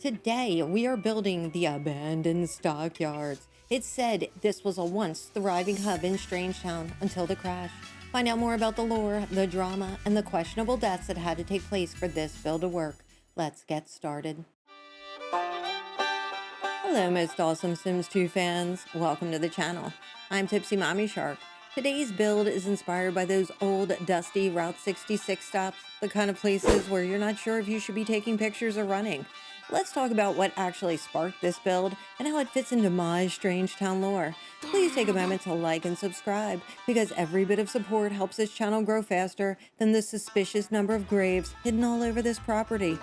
Today, we are building the abandoned Stockyards. It's said this was a once thriving hub in Strangetown until the crash. Find out more about the lore, the drama, and the questionable deaths that had to take place for this build to work. Let's get started. Hello, most awesome Sims 2 fans. Welcome to the channel. I'm Tipsy Mommy Shark. Today's build is inspired by those old, dusty Route 66 stops, the kind of places where you're not sure if you should be taking pictures or running. Let's talk about what actually sparked this build and how it fits into my Strangetown lore. Please take a moment to like and subscribe, because every bit of support helps this channel grow faster than the suspicious number of graves hidden all over this property.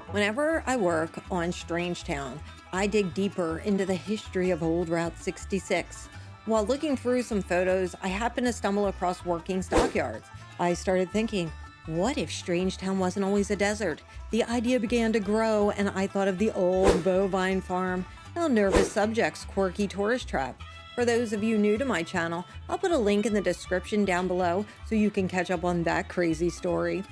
Whenever I work on Strangetown, I dig deeper into the history of old Route 66. While looking through some photos, I happened to stumble across working stockyards. I started thinking, what if Strangetown wasn't always a desert? The idea began to grow, and I thought of the old bovine farm, how nervous subjects, quirky tourist trap. For those of you new to my channel, I'll put a link in the description down below so you can catch up on that crazy story.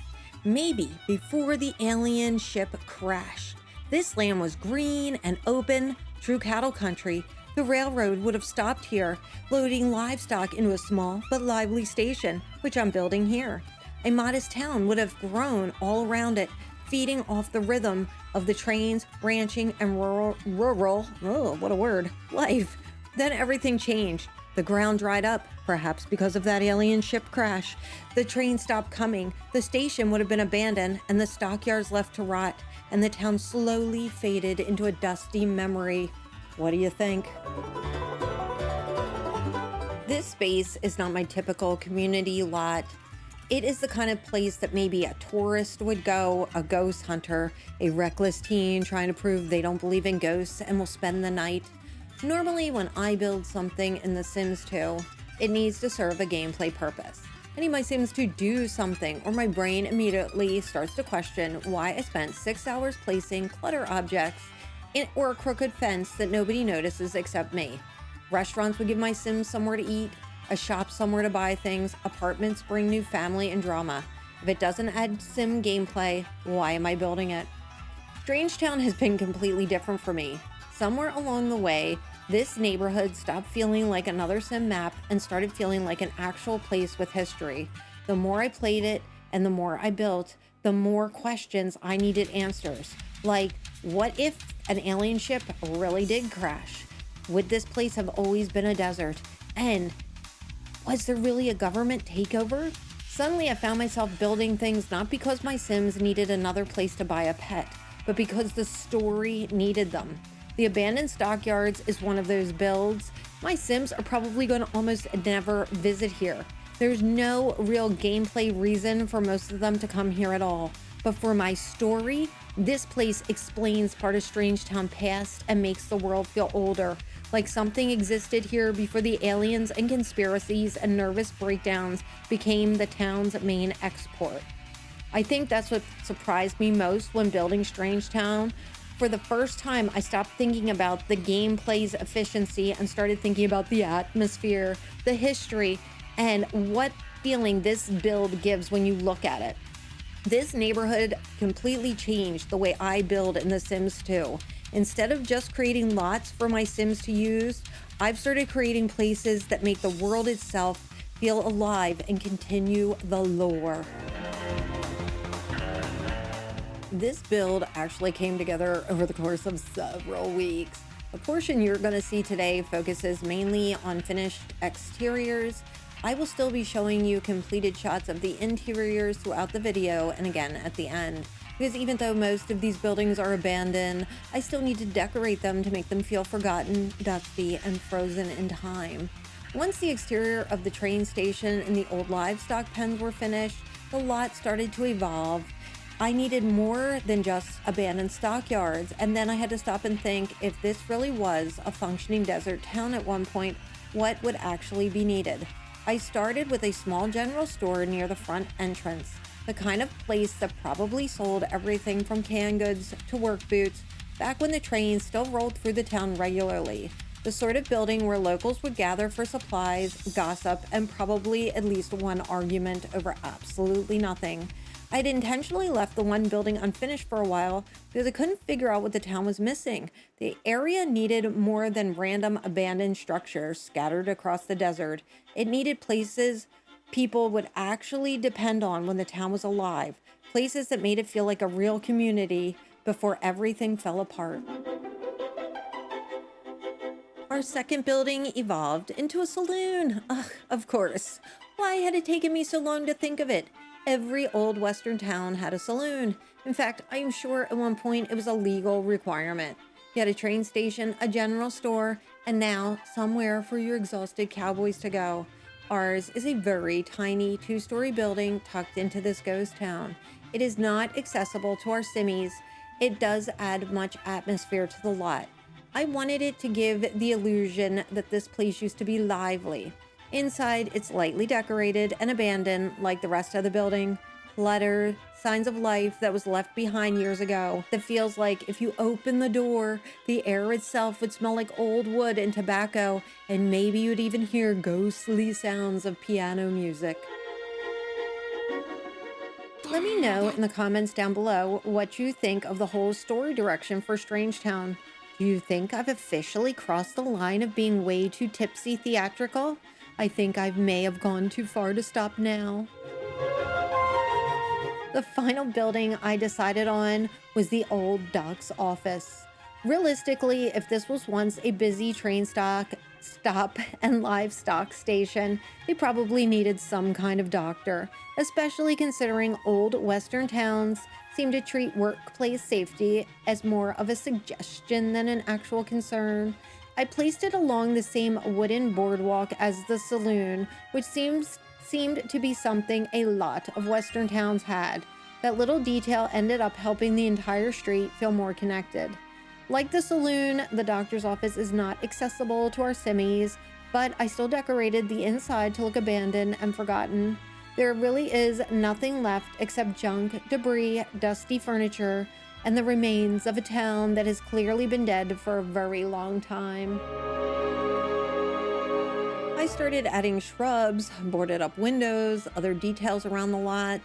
Maybe before the alien ship crashed, this land was green and open, true cattle country. The railroad would have stopped here, loading livestock into a small but lively station, which I'm building here. A modest town would have grown all around it, feeding off the rhythm of the trains, ranching, and rural, life. Then everything changed. The ground dried up, perhaps because of that alien ship crash. The train stopped coming, the station would have been abandoned, and the stockyards left to rot, and the town slowly faded into a dusty memory. What do you think? This space is not my typical community lot. It is the kind of place that maybe a tourist would go, a ghost hunter, a reckless teen trying to prove they don't believe in ghosts and will spend the night. Normally, when I build something in The Sims 2, it needs to serve a gameplay purpose. I need my Sims to do something, or my brain immediately starts to question why I spent 6 hours placing clutter objects or a crooked fence that nobody notices except me. Restaurants would give my Sims somewhere to eat, a shop somewhere to buy things, apartments bring new family and drama. If it doesn't add Sim gameplay, why am I building it? Strangetown has been completely different for me. Somewhere along the way, this neighborhood stopped feeling like another Sim map and started feeling like an actual place with history. The more I played it and the more I built, the more questions I needed answers. Like, what if an alien ship really did crash? Would this place have always been a desert? And was there really a government takeover? Suddenly I found myself building things not because my Sims needed another place to buy a pet, but because the story needed them. The abandoned stockyards is one of those builds. My Sims are probably going to almost never visit here. There's no real gameplay reason for most of them to come here at all. But for my story, this place explains part of Strangetown past and makes the world feel older, like something existed here before the aliens and conspiracies and nervous breakdowns became the town's main export. I think that's what surprised me most when building Strangetown. For the first time, I stopped thinking about the gameplay's efficiency and started thinking about the atmosphere, the history, and what feeling this build gives when you look at it. This neighborhood completely changed the way I build in The Sims 2. Instead of just creating lots for my Sims to use, I've started creating places that make the world itself feel alive and continue the lore. This build actually came together over the course of several weeks. The portion you're going to see today focuses mainly on finished exteriors. I will still be showing you completed shots of the interiors throughout the video and again at the end, because even though most of these buildings are abandoned, I still need to decorate them to make them feel forgotten, dusty, and frozen in time. Once the exterior of the train station and the old livestock pens were finished, the lot started to evolve. I needed more than just abandoned stockyards, and then I had to stop and think, if this really was a functioning desert town at one point, what would actually be needed? I started with a small general store near the front entrance, the kind of place that probably sold everything from canned goods to work boots, back when the trains still rolled through the town regularly. The sort of building where locals would gather for supplies, gossip, and probably at least one argument over absolutely nothing. I'd intentionally left the one building unfinished for a while because I couldn't figure out what the town was missing. The area needed more than random abandoned structures scattered across the desert. It needed places people would actually depend on when the town was alive, places that made it feel like a real community before everything fell apart. Our second building evolved into a saloon. Ugh, of course. Why had it taken me so long to think of it? Every old Western town had a saloon. In fact, I'm sure at one point it was a legal requirement. You had a train station, a general store, and now somewhere for your exhausted cowboys to go. Ours is a very tiny 2-story building tucked into this ghost town. It is not accessible to our simmies. It does add much atmosphere to the lot. I wanted it to give the illusion that this place used to be lively. Inside, it's lightly decorated and abandoned like the rest of the building. Clutter, signs of life that was left behind years ago. That feels like if you open the door, the air itself would smell like old wood and tobacco, and maybe you'd even hear ghostly sounds of piano music. Let me know in the comments down below what you think of the whole story direction for Strangetown. Do you think I've officially crossed the line of being way too tipsy theatrical? I think I may have gone too far to stop now. The final building I decided on was the old doc's office. Realistically, if this was once a busy train stop and livestock station, they probably needed some kind of doctor, especially considering old Western towns seem to treat workplace safety as more of a suggestion than an actual concern. I placed it along the same wooden boardwalk as the saloon, which seemed to be something a lot of Western towns had. That little detail ended up helping the entire street feel more connected. Like the saloon, the doctor's office is not accessible to our simmies, but I still decorated the inside to look abandoned and forgotten. There really is nothing left except junk, debris, dusty furniture, and the remains of a town that has clearly been dead for a very long time. I started adding shrubs, boarded up windows, other details around the lot.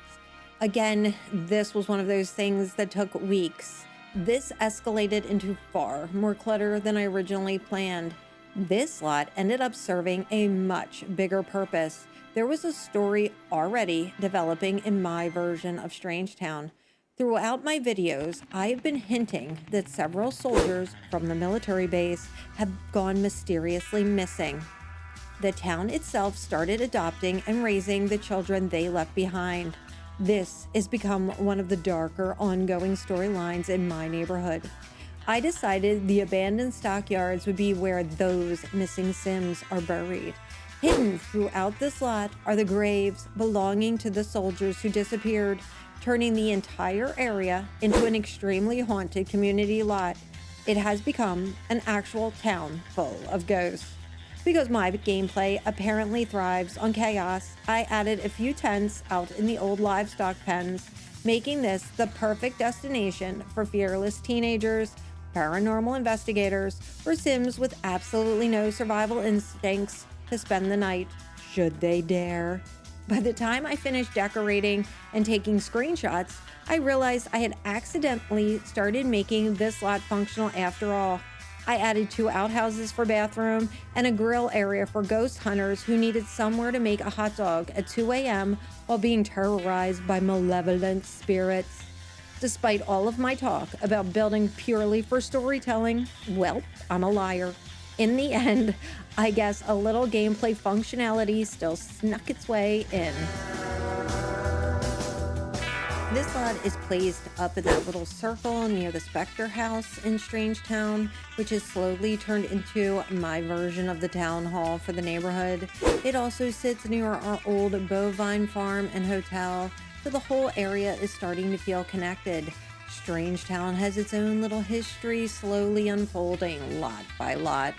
Again, this was one of those things that took weeks. This escalated into far more clutter than I originally planned. This lot ended up serving a much bigger purpose. There was a story already developing in my version of Strangetown. Throughout my videos, I have been hinting that several soldiers from the military base have gone mysteriously missing. The town itself started adopting and raising the children they left behind. This has become one of the darker ongoing storylines in my neighborhood. I decided the abandoned stockyards would be where those missing Sims are buried. Hidden throughout this lot are the graves belonging to the soldiers who disappeared, turning the entire area into an extremely haunted community lot. It has become an actual town full of ghosts. Because my gameplay apparently thrives on chaos, I added a few tents out in the old livestock pens, making this the perfect destination for fearless teenagers, paranormal investigators, or Sims with absolutely no survival instincts to spend the night, should they dare. By the time I finished decorating and taking screenshots, I realized I had accidentally started making this lot functional after all. I added 2 outhouses for bathroom and a grill area for ghost hunters who needed somewhere to make a hot dog at 2 a.m. while being terrorized by malevolent spirits. Despite all of my talk about building purely for storytelling, well, I'm a liar. In the end, I guess a little gameplay functionality still snuck its way in. This lot is placed up in that little circle near the Specter house in Strangetown, which has slowly turned into my version of the town hall for the neighborhood. It also sits near our old Bovine farm and hotel, so the whole area is starting to feel connected. Strangetown has its own little history slowly unfolding lot by lot.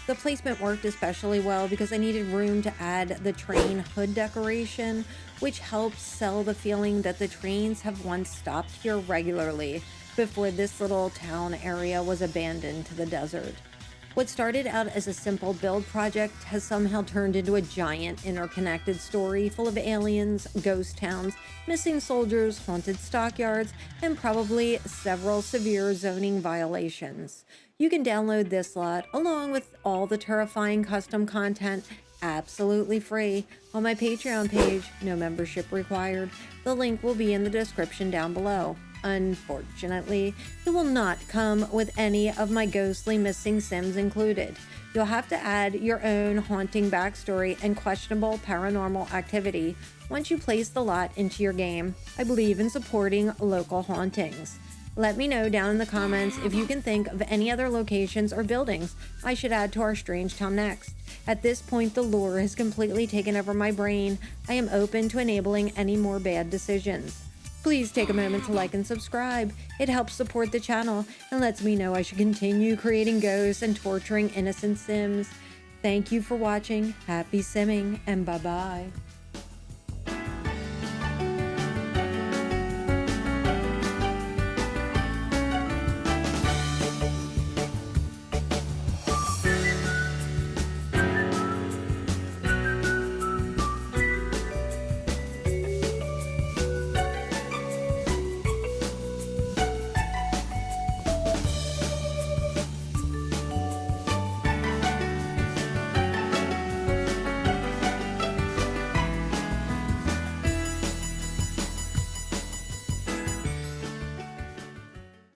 The placement worked especially well because I needed room to add the train hood decoration, which helps sell the feeling that the trains have once stopped here regularly before this little town area was abandoned to the desert. What started out as a simple build project has somehow turned into a giant interconnected story full of aliens, ghost towns, missing soldiers, haunted stockyards, and probably several severe zoning violations. You can download this lot along with all the terrifying custom content absolutely free on my Patreon page, no membership required. The link will be in the description down below. Unfortunately, it will not come with any of my ghostly missing Sims included. You'll have to add your own haunting backstory and questionable paranormal activity once you place the lot into your game. I believe in supporting local hauntings. Let me know down in the comments if you can think of any other locations or buildings I should add to our Strangetown next. At this point, the lore has completely taken over my brain. I am open to enabling any more bad decisions. Please take a moment to like and subscribe. It helps support the channel and lets me know I should continue creating ghosts and torturing innocent Sims. Thank you for watching. Happy simming and bye-bye.